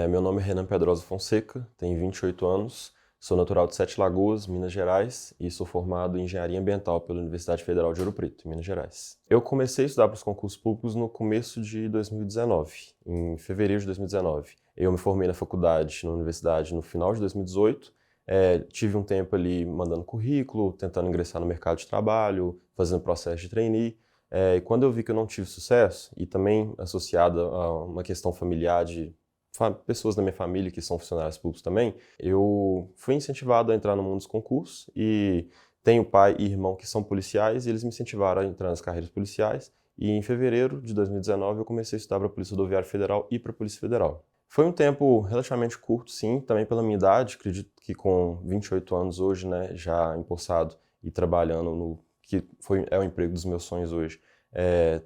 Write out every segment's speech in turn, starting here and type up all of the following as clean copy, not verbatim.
Meu nome é Renan Pedrosa Fonseca, tenho 28 anos, sou natural de Sete Lagoas, Minas Gerais, e sou formado em Engenharia Ambiental pela Universidade Federal de Ouro Preto, em Minas Gerais. Eu comecei a estudar para os concursos públicos no começo de 2019, em fevereiro de 2019. Eu me formei na faculdade, na universidade, no final de 2018. Tive um tempo ali mandando currículo, tentando ingressar no mercado de trabalho, fazendo processo de trainee. E quando eu vi que eu não tive sucesso, e também associado a uma questão familiar de pessoas da minha família que são funcionários públicos também, eu fui incentivado a entrar no mundo dos concursos e tenho pai e irmão que são policiais e eles me incentivaram a entrar nas carreiras policiais. E em fevereiro de 2019 eu comecei a estudar para a Polícia Rodoviária Federal e para a Polícia Federal. Foi um tempo relativamente curto, sim, também pela minha idade, acredito que com 28 anos hoje, né, já empossado e trabalhando no é o emprego dos meus sonhos hoje,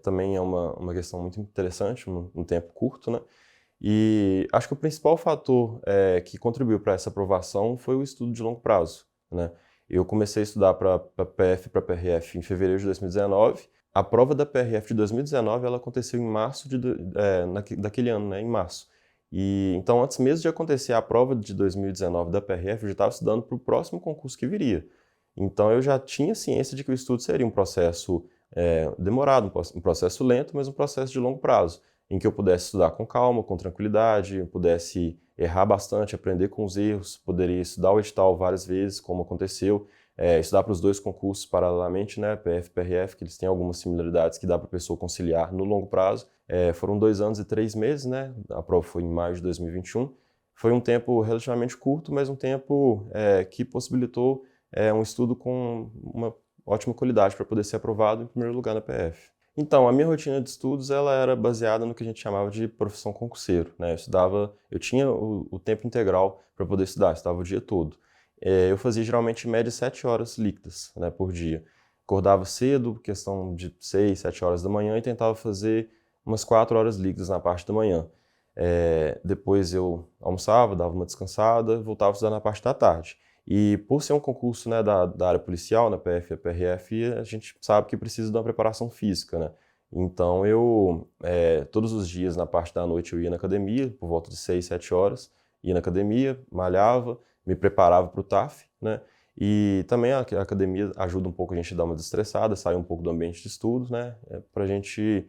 também é uma questão muito interessante, um tempo curto, né? E acho que o principal fator que contribuiu para essa aprovação foi o estudo de longo prazo, né? Eu comecei a estudar para PF e para PRF em fevereiro de 2019. A prova da PRF de 2019 ela aconteceu em março daquele ano, né? Em março. E então, antes mesmo de acontecer a prova de 2019 da PRF, eu já estava estudando para o próximo concurso que viria. Então, eu já tinha ciência de que o estudo seria um processo demorado, um processo lento, mas um processo de longo prazo em que eu pudesse estudar com calma, com tranquilidade, pudesse errar bastante, aprender com os erros, poderia estudar o edital várias vezes, como aconteceu, estudar para os dois concursos paralelamente, né, PF e PRF, que eles têm algumas similaridades que dá para a pessoa conciliar no longo prazo. Foram 2 anos e 3 meses, né, a prova foi em maio de 2021. Foi um tempo relativamente curto, mas um tempo que possibilitou um estudo com uma ótima qualidade para poder ser aprovado em primeiro lugar na PF. Então, a minha rotina de estudos ela era baseada no que a gente chamava de profissão concurseiro, né? Eu tinha o tempo integral para poder estudar, estudava o dia todo. Eu fazia geralmente em média 7 horas líquidas, né, por dia. Acordava cedo, questão de 6, 7 horas da manhã, e tentava fazer umas 4 horas líquidas na parte da manhã. Depois eu almoçava, dava uma descansada, voltava a estudar na parte da tarde. E por ser um concurso, né, da área policial, na PF e PRF, a gente sabe que precisa de uma preparação física, né? Então todos os dias, na parte da noite, eu ia na academia, por volta de 6, 7 horas, ia na academia, malhava, me preparava para o TAF, né? E também a academia ajuda um pouco a gente a dar uma desestressada, sair um pouco do ambiente de estudo, né? Para a gente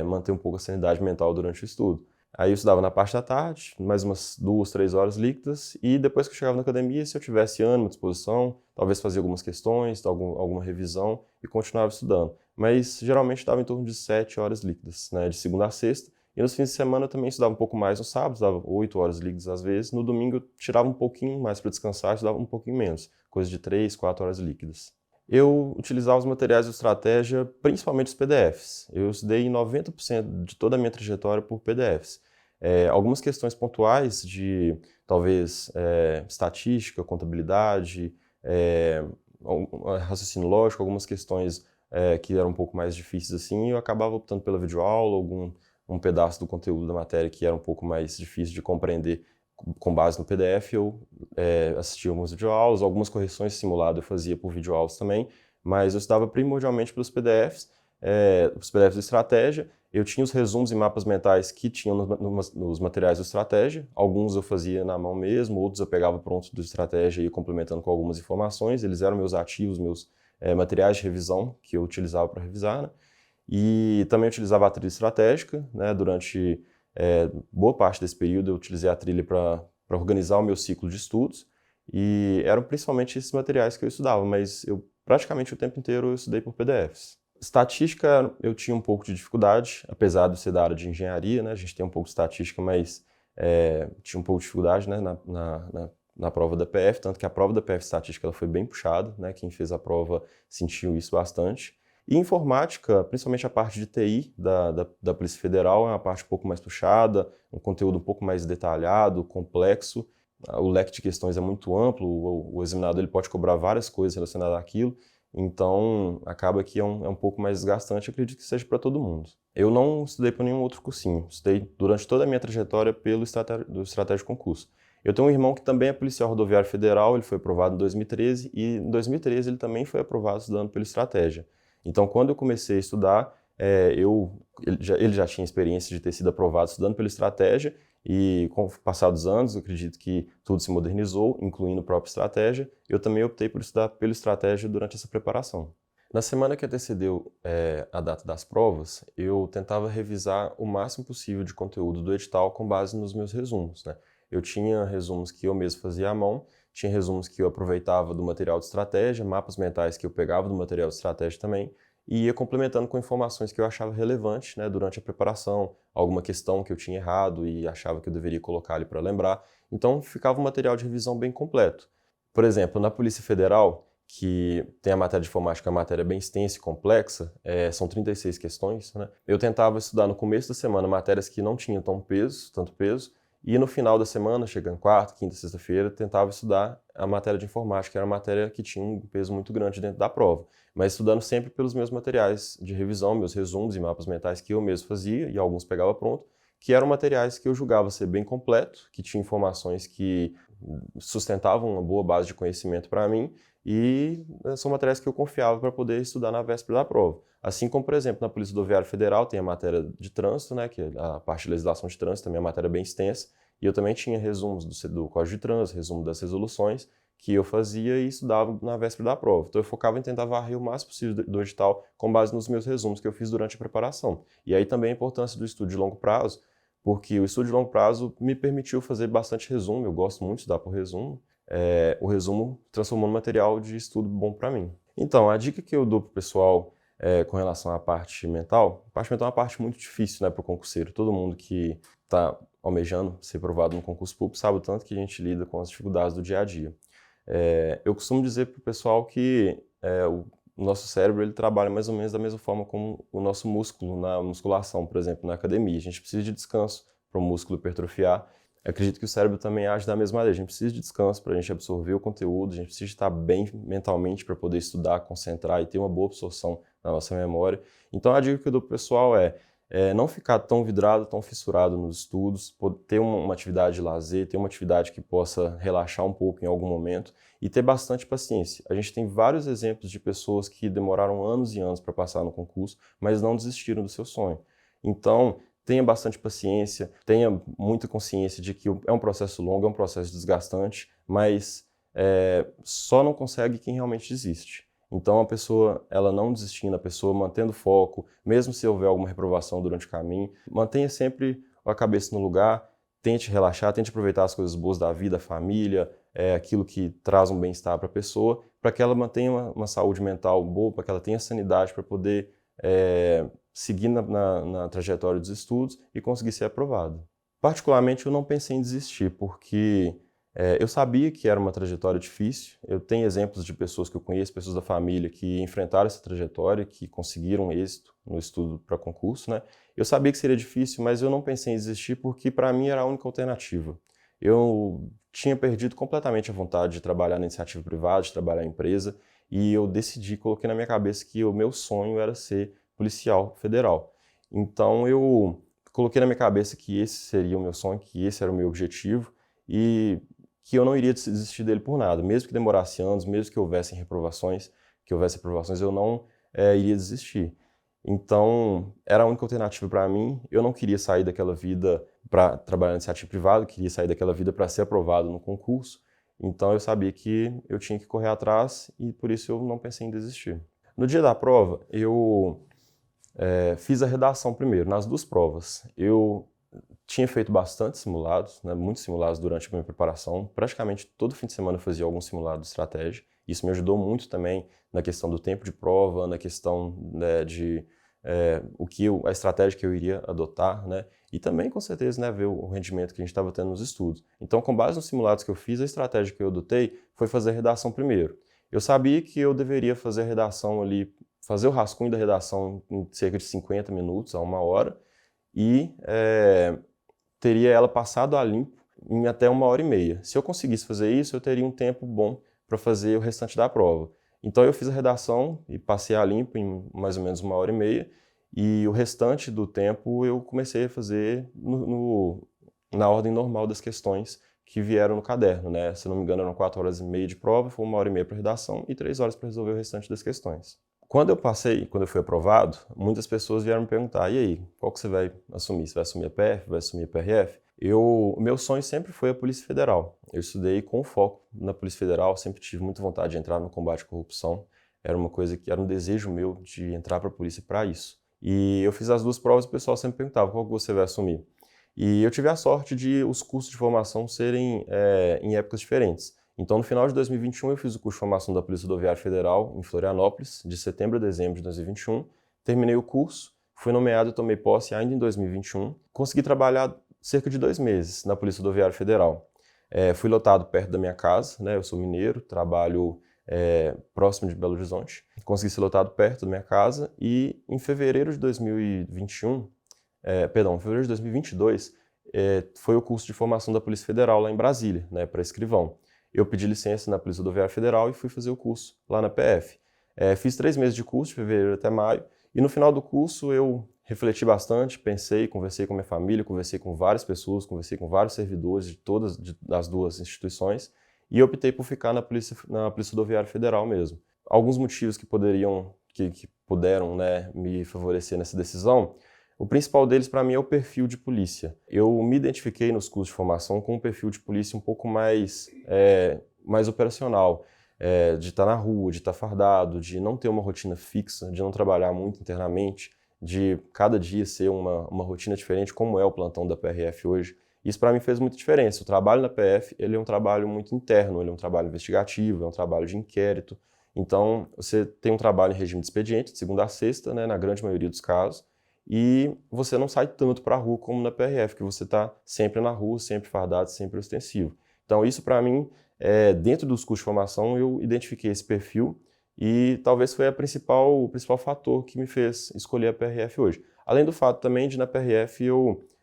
manter um pouco a sanidade mental durante o estudo. Aí eu estudava na parte da tarde, mais umas 2, 3 horas líquidas, e depois que eu chegava na academia, se eu tivesse ânimo, disposição, talvez fazia algumas questões, alguma revisão e continuava estudando. Mas geralmente estava em torno de 7 horas líquidas, né, de segunda a sexta. E nos fins de semana eu também estudava um pouco mais no sábado, estudava 8 horas líquidas às vezes. No domingo eu tirava um pouquinho mais para descansar, estudava um pouquinho menos, coisa de 3, 4 horas líquidas. Eu utilizava os materiais de estratégia, principalmente os PDFs. Eu estudei 90% de toda a minha trajetória por PDFs. Algumas questões pontuais de, talvez, estatística, contabilidade, raciocínio lógico, algumas questões que eram um pouco mais difíceis assim, eu acabava optando pela videoaula, um pedaço do conteúdo da matéria que era um pouco mais difícil de compreender com base no PDF, eu assistia algumas videoaulas, algumas correções simuladas eu fazia por videoaulas também, mas eu estudava primordialmente pelos PDFs, os PDFs de estratégia. Eu tinha os resumos e mapas mentais que tinham nos materiais de estratégia. Alguns eu fazia na mão mesmo, outros eu pegava prontos do estratégia e ia complementando com algumas informações. Eles eram meus ativos, meus materiais de revisão que eu utilizava para revisar, né? E também utilizava a trilha estratégica, né? Durante boa parte desse período eu utilizei a trilha para organizar o meu ciclo de estudos. E eram principalmente esses materiais que eu estudava, mas eu praticamente o tempo inteiro eu estudei por PDFs. Estatística eu tinha um pouco de dificuldade, apesar de ser da área de engenharia, né? A gente tem um pouco de estatística, mas tinha um pouco de dificuldade, né? Na prova da PF, tanto que a prova da PF estatística ela foi bem puxada, né? Quem fez a prova sentiu isso bastante. E informática, principalmente a parte de TI da Polícia Federal, é uma parte um pouco mais puxada, um conteúdo um pouco mais detalhado, complexo. O leque de questões é muito amplo, o examinador ele pode cobrar várias coisas relacionadas àquilo. Então, acaba que é um pouco mais desgastante, acredito que seja para todo mundo. Eu não estudei para nenhum outro cursinho, estudei durante toda a minha trajetória pelo Estratégia de Concurso. Eu tenho um irmão que também é policial rodoviário federal, ele foi aprovado em 2013, e em 2013 ele também foi aprovado estudando pelo Estratégia. Então, quando eu comecei a estudar, ele já tinha experiência de ter sido aprovado estudando pelo Estratégia, E com o passar dos anos, eu acredito que tudo se modernizou, incluindo a própria estratégia. Eu também optei por estudar pela estratégia durante essa preparação. Na semana que antecedeu a data das provas, eu tentava revisar o máximo possível de conteúdo do edital com base nos meus resumos, né? Eu tinha resumos que eu mesmo fazia à mão, tinha resumos que eu aproveitava do material de estratégia, mapas mentais que eu pegava do material de estratégia também, e ia complementando com informações que eu achava relevantes, né, durante a preparação, alguma questão que eu tinha errado e achava que eu deveria colocar ali para lembrar. Então ficava um material de revisão bem completo. Por exemplo, na Polícia Federal, que tem a matéria de informática, a matéria bem extensa e complexa, são 36 questões, né? Eu tentava estudar no começo da semana matérias que não tinham tanto peso, e no final da semana, chegando quarta, quinta, sexta-feira, tentava estudar a matéria de informática, que era uma matéria que tinha um peso muito grande dentro da prova, mas estudando sempre pelos meus materiais de revisão, meus resumos e mapas mentais que eu mesmo fazia, e alguns pegava pronto, que eram materiais que eu julgava ser bem completo, que tinham informações que sustentavam uma boa base de conhecimento para mim, e são materiais que eu confiava para poder estudar na véspera da prova. Assim como, por exemplo, na Polícia Rodoviária Federal tem a matéria de trânsito, né, que é a parte de legislação de trânsito, também é uma matéria bem extensa, e eu também tinha resumos do Código de Trânsito, resumo das resoluções, que eu fazia e estudava na véspera da prova. Então eu focava em tentar varrer o máximo possível do edital com base nos meus resumos que eu fiz durante a preparação. E aí também a importância do estudo de longo prazo, porque o estudo de longo prazo me permitiu fazer bastante resumo, eu gosto muito de estudar por resumo, o resumo transformou num material de estudo bom para mim. Então, a dica que eu dou para o pessoal com relação à parte mental, a parte mental é uma parte muito difícil, né, para o concurseiro. Todo mundo que está almejando ser aprovado no concurso público sabe o tanto que a gente lida com as dificuldades do dia a dia. Eu costumo dizer para o pessoal que o nosso cérebro ele trabalha mais ou menos da mesma forma como o nosso músculo na musculação, por exemplo, na academia. A gente precisa de descanso para o músculo hipertrofiar. Eu acredito que o cérebro também age da mesma maneira. A gente precisa de descanso para a gente absorver o conteúdo, a gente precisa estar bem mentalmente para poder estudar, concentrar e ter uma boa absorção na nossa memória. Então, a dica que eu dou para o pessoal é não ficar tão vidrado, tão fissurado nos estudos, ter uma atividade de lazer, ter uma atividade que possa relaxar um pouco em algum momento e ter bastante paciência. A gente tem vários exemplos de pessoas que demoraram anos e anos para passar no concurso, mas não desistiram do seu sonho. Então, tenha bastante paciência, tenha muita consciência de que é um processo longo, é um processo desgastante, mas só não consegue quem realmente desiste. Então, a pessoa, ela não desistindo, a pessoa mantendo foco, mesmo se houver alguma reprovação durante o caminho, mantenha sempre a cabeça no lugar, tente relaxar, tente aproveitar as coisas boas da vida, a família, aquilo que traz um bem-estar para a pessoa, para que ela mantenha uma saúde mental boa, para que ela tenha sanidade para poder seguir na trajetória dos estudos e conseguir ser aprovado. Particularmente, eu não pensei em desistir, porque eu sabia que era uma trajetória difícil. Eu tenho exemplos de pessoas que eu conheço, pessoas da família, que enfrentaram essa trajetória, que conseguiram êxito no estudo para concurso, né? Eu sabia que seria difícil, mas eu não pensei em desistir porque, para mim, era a única alternativa. Eu tinha perdido completamente a vontade de trabalhar na iniciativa privada, de trabalhar em empresa, e eu decidi, coloquei na minha cabeça que o meu sonho era ser policial federal. Então, eu coloquei na minha cabeça que esse seria o meu sonho, que esse era o meu objetivo, e que eu não iria desistir dele por nada. Mesmo que demorasse anos, mesmo que houvesse aprovações, eu não iria desistir. Então, era a única alternativa para mim. Eu não queria sair daquela vida para trabalhar na iniciativa privada, eu queria sair daquela vida para ser aprovado no concurso. Então, eu sabia que eu tinha que correr atrás e por isso eu não pensei em desistir. No dia da prova, eu fiz a redação primeiro, nas duas provas. Eu tinha feito bastante simulados, né, muitos simulados durante a minha preparação. Praticamente todo fim de semana eu fazia algum simulado de estratégia. Isso me ajudou muito também na questão do tempo de prova, na questão, né, de a estratégia que eu iria adotar, né, e também, com certeza, né, ver o rendimento que a gente estava tendo nos estudos. Então, com base nos simulados que eu fiz, a estratégia que eu adotei foi fazer a redação primeiro. Eu sabia que eu deveria fazer a redação ali, fazer o rascunho da redação em cerca de 50 minutos a 1 hora, e teria ela passado a limpo em até 1 hora e meia. Se eu conseguisse fazer isso, eu teria um tempo bom para fazer o restante da prova. Então eu fiz a redação e passei a limpo em mais ou menos 1 hora e meia, e o restante do tempo eu comecei a fazer na ordem normal das questões que vieram no caderno, né? Se não me engano, eram 4 horas e meia de prova, foi 1 hora e meia para redação e 3 horas para resolver o restante das questões. Quando eu fui aprovado, muitas pessoas vieram me perguntar, e aí, qual que você vai assumir? Você vai assumir a PF, vai assumir a PRF? O meu sonho sempre foi a Polícia Federal. Eu estudei com foco na Polícia Federal, sempre tive muita vontade de entrar no combate à corrupção. Era uma coisa que era um desejo meu de entrar para a polícia para isso. E eu fiz as duas provas e o pessoal sempre perguntava qual que você vai assumir. E eu tive a sorte de os cursos de formação serem em épocas diferentes. Então, no final de 2021, eu fiz o curso de formação da Polícia Rodoviária Federal em Florianópolis, de setembro a dezembro de 2021. Terminei o curso, fui nomeado e tomei posse ainda em 2021. Consegui trabalhar cerca de 2 meses na Polícia Rodoviária Federal. Fui lotado perto da minha casa, né? Eu sou mineiro, trabalho próximo de Belo Horizonte. Consegui ser lotado perto da minha casa e em fevereiro de 2021, em fevereiro de 2022, foi o curso de formação da Polícia Federal lá em Brasília, né, para escrivão. Eu pedi licença na Polícia Rodoviária Federal e fui fazer o curso lá na PF. Fiz 3 meses de curso, de fevereiro até maio, e no final do curso eu refleti bastante, pensei, conversei com minha família, conversei com várias pessoas, conversei com vários servidores de todas das duas instituições, e optei por ficar na Polícia Rodoviária Federal mesmo. Alguns motivos que puderam, né, me favorecer nessa decisão. O principal deles, para mim, é o perfil de polícia. Eu me identifiquei nos cursos de formação com um perfil de polícia um pouco mais operacional, de estar na rua, de estar fardado, de não ter uma rotina fixa, de não trabalhar muito internamente, de cada dia ser uma rotina diferente, como é o plantão da PRF hoje. Isso para mim fez muita diferença. O trabalho na PF, ele é um trabalho muito interno, ele é um trabalho investigativo, é um trabalho de inquérito. Então, você tem um trabalho em regime de expediente, de segunda a sexta, né, na grande maioria dos casos, e você não sai tanto para a rua como na PRF, que você está sempre na rua, sempre fardado, sempre ostensivo. Então isso para mim, dentro dos cursos de formação, eu identifiquei esse perfil e talvez foi o principal fator que me fez escolher a PRF hoje. Além do fato também de na PRF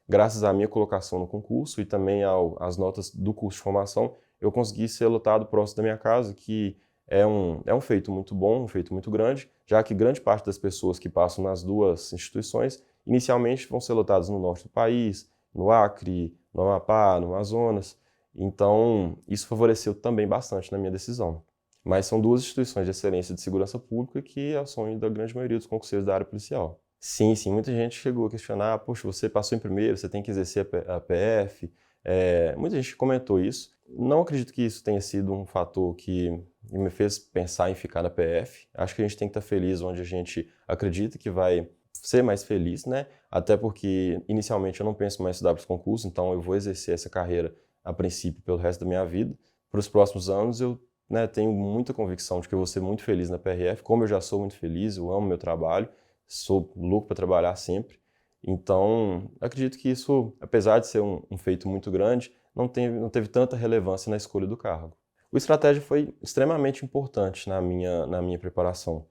graças à minha colocação no concurso e também às notas do curso de formação, eu consegui ser lotado próximo da minha casa, que é um feito muito bom, um feito muito grande, já que grande parte das pessoas que passam nas duas instituições, inicialmente vão ser lotadas no norte do país, no Acre, no Amapá, no Amazonas. Então, isso favoreceu também bastante na minha decisão. Mas são duas instituições de excelência de segurança pública que é o sonho da grande maioria dos concurseiros da área policial. Sim, muita gente chegou a questionar, poxa, você passou em primeiro, você tem que exercer a PF. Muita gente comentou isso. Não acredito que isso tenha sido um fator que me fez pensar em ficar na PF. Acho que a gente tem que estar feliz onde a gente acredita que vai ser mais feliz, né? Até porque, inicialmente, eu não penso mais em estudar para os concursos, então eu vou exercer essa carreira, a princípio, pelo resto da minha vida. Para os próximos anos, eu tenho muita convicção de que eu vou ser muito feliz na PRF, como eu já sou muito feliz, eu amo meu trabalho, sou louco para trabalhar sempre. Então, acredito que isso, apesar de ser um feito muito grande, não teve tanta relevância na escolha do cargo. O estratégia foi extremamente importante na minha preparação.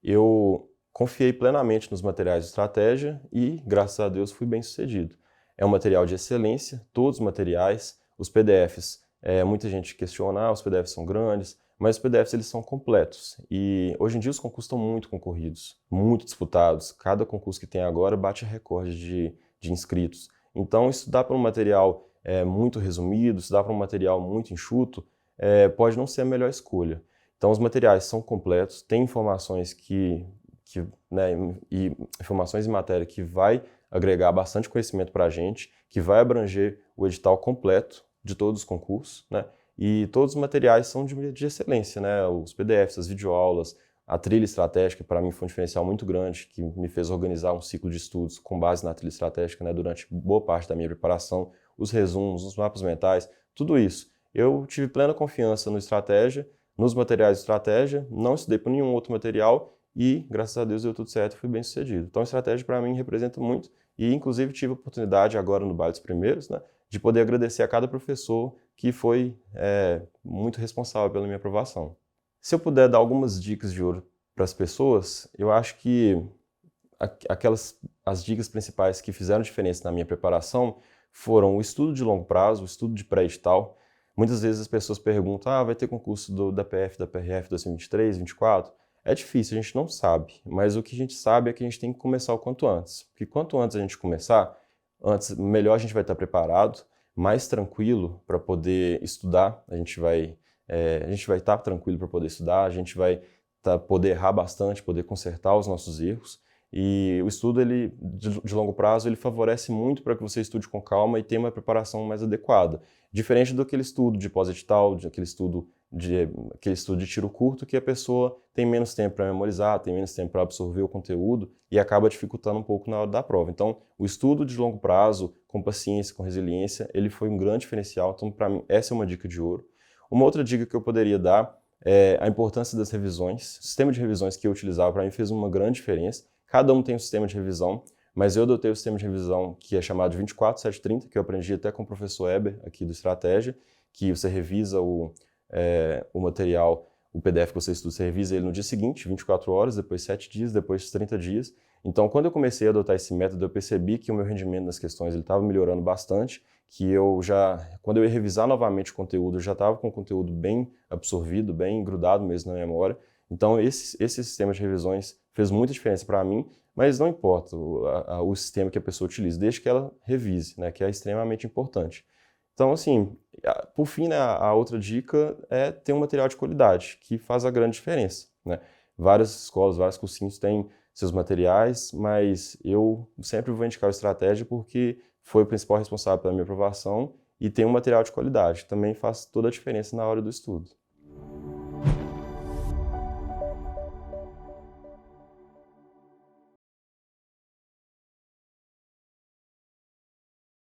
Eu confiei plenamente nos materiais de estratégia e, graças a Deus, fui bem sucedido. É um material de excelência, todos os materiais, os PDFs. Muita gente questiona, os PDFs são grandes, mas os PDFs eles são completos. E hoje em dia os concursos estão muito concorridos, muito disputados. Cada concurso que tem agora bate recorde de inscritos. Então, estudar para um material muito resumido, estudar para um material muito enxuto, pode não ser a melhor escolha. Então, os materiais são completos, tem informações e informações em matéria que vai agregar bastante conhecimento para a gente, que vai abranger o edital completo de todos os concursos, né? E todos os materiais são de excelência, né? Os PDFs, as videoaulas, a trilha estratégica, para mim, foi um diferencial muito grande, que me fez organizar um ciclo de estudos com base na trilha estratégica, né? Durante boa parte da minha preparação, os resumos, os mapas mentais, tudo isso. Eu tive plena confiança no estratégia, nos materiais de estratégia, não estudei por nenhum outro material e, graças a Deus, deu tudo certo e fui bem sucedido. Então, a estratégia, para mim, representa muito e, inclusive, tive a oportunidade agora no Baile dos Primeiros, né? De poder agradecer a cada professor que foi muito responsável pela minha aprovação. Se eu puder dar algumas dicas de ouro para as pessoas, eu acho que as dicas principais que fizeram diferença na minha preparação foram o estudo de longo prazo, o estudo de pré-edital. Muitas vezes as pessoas perguntam, vai ter concurso da PF, da PRF 2023, 2024? É difícil, a gente não sabe, mas o que a gente sabe é que a gente tem que começar o quanto antes. Porque quanto antes a gente começar, melhor a gente vai estar preparado, mais tranquilo para poder estudar, a gente vai estar tranquilo para poder estudar, a gente vai poder errar bastante, poder consertar os nossos erros. E o estudo, ele, de longo prazo, ele favorece muito para que você estude com calma e tenha uma preparação mais adequada. Diferente daquele estudo de pós-edital, aquele estudo de tiro curto, que a pessoa tem menos tempo para memorizar, tem menos tempo para absorver o conteúdo e acaba dificultando um pouco na hora da prova. Então, o estudo de longo prazo, com paciência, com resiliência, ele foi um grande diferencial. Então, para mim, essa é uma dica de ouro. Uma outra dica que eu poderia dar é a importância das revisões. O sistema de revisões que eu utilizava, para mim, fez uma grande diferença. Cada um tem um sistema de revisão, mas eu adotei o sistema de revisão que é chamado de 24/7/30, que eu aprendi até com o professor Eber, aqui do Estratégia, que você revisa o material, o PDF que você estuda, você revisa ele no dia seguinte, 24 horas, depois 7 dias, depois 30 dias. Então, quando eu comecei a adotar esse método, eu percebi que o meu rendimento nas questões estava melhorando bastante, que quando eu ia revisar novamente o conteúdo, eu já estava com o conteúdo bem absorvido, bem grudado mesmo na memória. Então, esse sistema de revisões fez muita diferença para mim, mas não importa o sistema que a pessoa utilize, desde que ela revise, né, que é extremamente importante. Então, assim, por fim, né, a outra dica é ter um material de qualidade, que faz a grande diferença, né? Várias escolas, vários cursinhos têm seus materiais, mas eu sempre vou indicar o Estratégia porque foi o principal responsável pela minha aprovação e tem um material de qualidade, que também faz toda a diferença na hora do estudo.